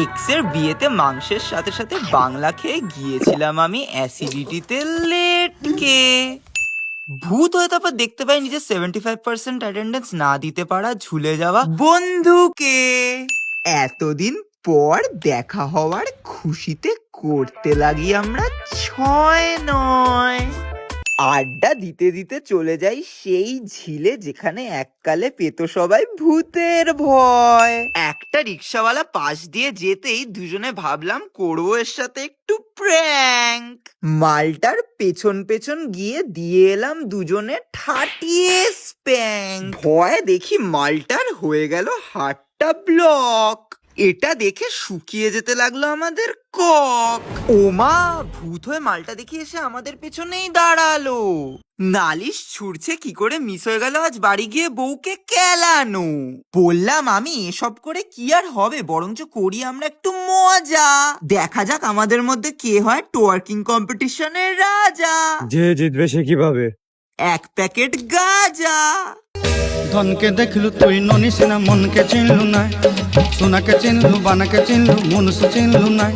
X এর বিয়েতে মাংসের সাথে সাথে বাংলা খেয়ে গিয়েছিলাম আমি অ্যাসিডিটিতে লেটকে। ভূত হয়ে তারপর দেখতে পাই নিজের 75% অ্যাটেন্ডেন্স না দিতে পারা ঝুলে যাওয়া বন্ধুকে। এতদিন পর দেখা হওয়ার খুশিতে করতে লাগি আমরা 6-9। আড্ডা দিতে দিতে চলে যাই সেই ঝিলে যেখানে এককালে পেত সবাই ভূতের ভয়। একটা রিক্সাওয়ালা পাশ দিয়ে যেতেই দুজনে ভাবলাম করবো এর সাথে একটু প্র্যাঙ্ক। মালটার পেছন পেছন গিয়ে দিয়ে এলাম দুজনে ঠাটিয়ে স্প্যাঙ্ক। ভয় দেখি মালটার হয়ে গেল হাতটা ব্লক। এটা দেখে শুকিয়ে যেতে লাগলো আমাদের কক। ওমা, ভূত হয়ে মালটা দেখে এসে আমাদের পেছনেই দাঁড়ালো। নালিশ ছুড়ছে কি করে মিস হয়ে গেল আজ বাড়ি গিয়ে বউকে কেলানো। বললাম আমি এসব করে কি আর হবে, বরঞ্চ করি আমরা একটু মজা। দেখা যাক আমাদের মধ্যে কে হয় টোয়ার্কিং কম্পিটিশনের রাজা। যে জিতবে সে কিভাবে? 1 প্যাকেট গাজা। ধনকে দেখলু তুই ননিস না, মনকে চিনলু নাই, সোনাকে চিনলু বানাকে চিনলু, মনুষ চিনলু নাই।